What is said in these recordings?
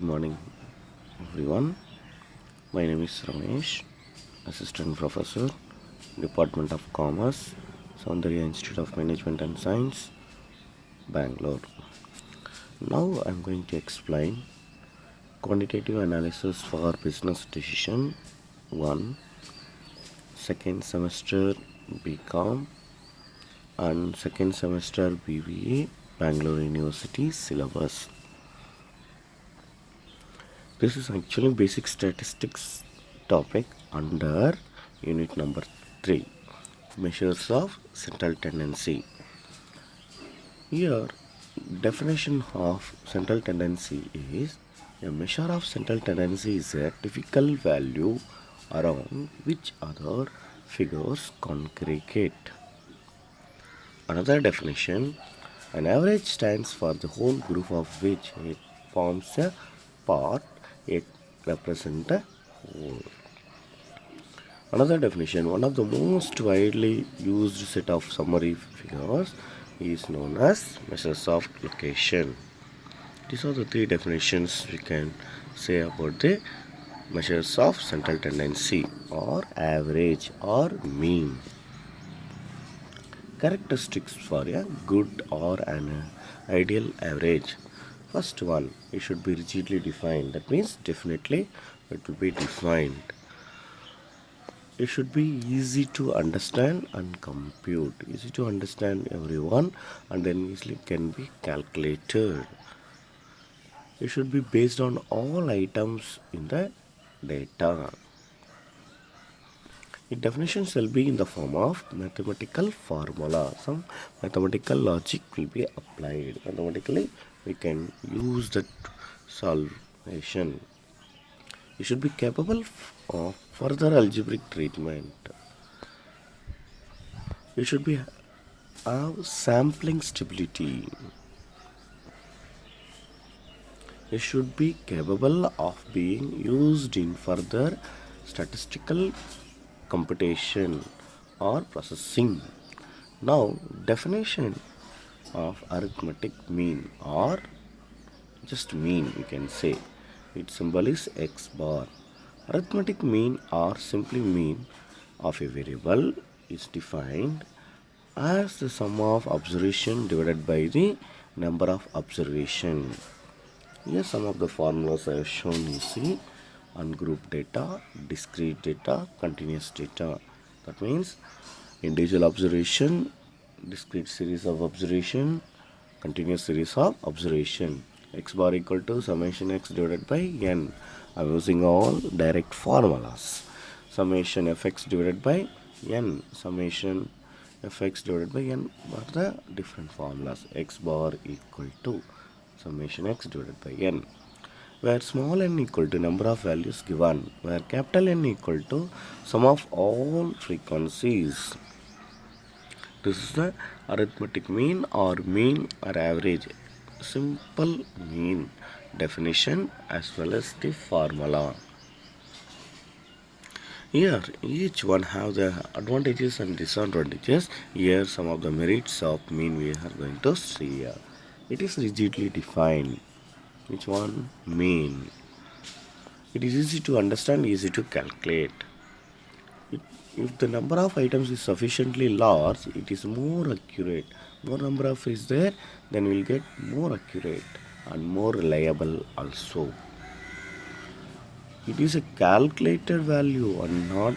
Morning, everyone. My name is Ramesh, Assistant Professor, Department of Commerce, Soundarya Institute of Management and Science, Bangalore. Now I'm going to explain quantitative analysis for business decision 1, second semester BCom and second semester BBA, Bangalore University syllabus. This is actually basic statistics topic under unit number 3, measures of central tendency. Here, definition of central tendency is a measure of central tendency is a typical value around which other figures congregate. Another definition, an average stands for the whole group of which it forms a part, it represents a whole. Another definition, one of the most widely used set of summary figures is known as measures of location. These are the three definitions we can say about the measures of central tendency or average or mean. Characteristics for a good or an ideal average. First one, it should be rigidly defined. That means definitely it will be defined. It should be easy to understand and compute. Easy to understand everyone and then easily can be calculated. It should be based on all items in the data. The definition shall be in the form of mathematical formula. Some mathematical logic will be applied. Mathematically, we can use that solvation. It should be capable of further algebraic treatment. It should be have sampling stability. It should be capable of being used in further statistical computation or processing. Now, definition of arithmetic mean or just mean you can say. Its symbol is x bar. Arithmetic mean or simply mean of a variable is defined as the sum of observation divided by the number of observation. Here some of the formulas I have shown you see: ungrouped data, discrete data, continuous data. That means individual observation, discrete series of observation, continuous series of observation. X bar equal to summation x divided by n. I am using all direct formulas. Summation fx divided by n. Summation fx divided by n are the different formulas. X bar equal to summation x divided by n, where small n equal to number of values given, where capital N equal to sum of all frequencies. This is the arithmetic mean or average. Simple mean definition as well as the formula. Here each one have the advantages and disadvantages. Here some of the merits of mean we are going to see here. It is rigidly defined. Which one? Mean. It is easy to understand, easy to calculate. If the number of items is sufficiently large, it is more accurate. More number of is there, then we will get more accurate and more reliable also. It is a calculated value and not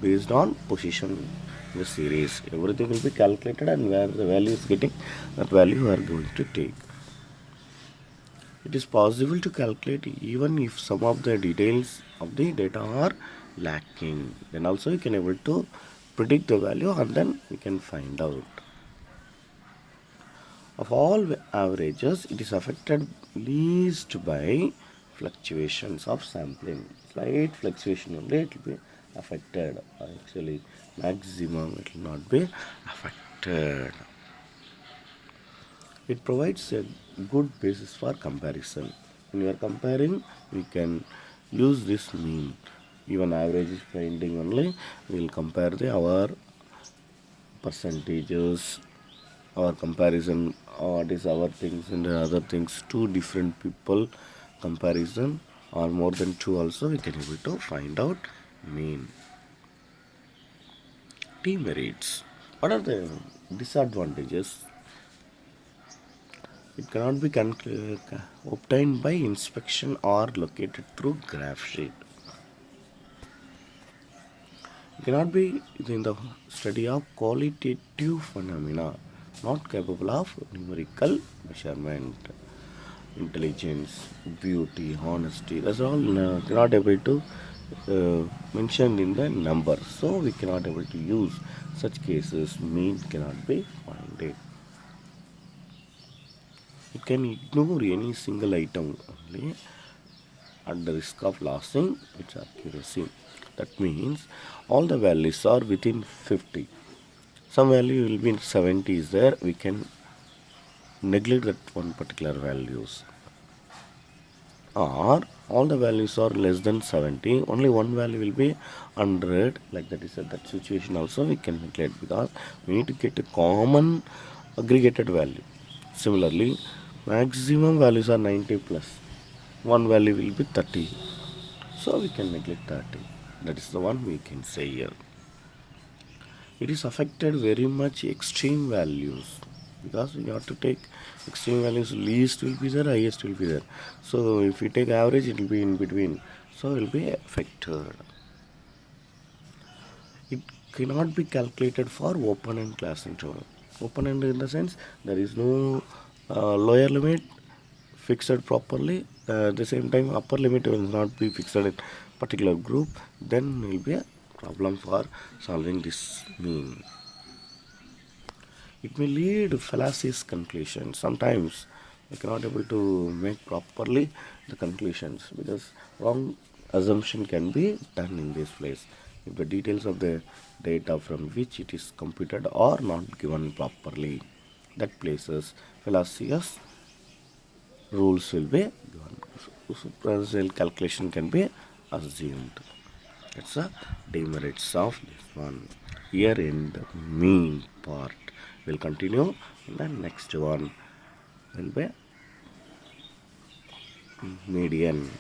based on position in the series. Everything will be calculated and where the value is getting, that value we are going to take. It is possible to calculate even if some of the details of the data are lacking. Then also you can able to predict the value and then we can find out. Of all averages, it is affected least by fluctuations of sampling. Slight fluctuation only it will be affected. Actually, maximum it will not be affected. It provides a good basis for comparison. When we are comparing, we can use this mean. Even average is finding only, we will compare our percentages, our comparison, what is our things and the other things. Two different people comparison or more than 2 also we can able to find out mean. Demerits. What are the disadvantages? It cannot be obtained by inspection or located through graph sheet. It cannot be in the study of qualitative phenomena, not capable of numerical measurement. Intelligence, beauty, honesty, that's all cannot able to mentioned in the number. So we cannot able to use such cases. Mean cannot be found. It can ignore any single item only at the risk of losing its accuracy. That means all the values are within 50. Some value will be in 70 is there. We can neglect that one particular values. Or all the values are less than 70, only one value will be 100, like that is that situation also we can neglect, because we need to get a common aggregated value. Similarly, maximum values are 90 plus, one value will be 30, so we can neglect 30. That is the one we can say here. It is affected very much extreme values, because we have to take extreme values, least will be there, highest will be there. So if we take average, it will be in between, so it will be affected. It cannot be calculated for open-end class interval. Open-end in the sense there is no lower limit fixed properly. At the same time, upper limit will not be fixed in particular group. Then will be a problem for solving this mean. It may lead to fallacious conclusions. Sometimes we cannot able to make properly the conclusions, because wrong assumption can be done in this place if the details of the data from which it is computed are not given properly. That places fallacious rules will be given. Supernatural calculation can be assumed. That's the demerits of this one. Here in the mean part. We'll continue in the next one. Will be median.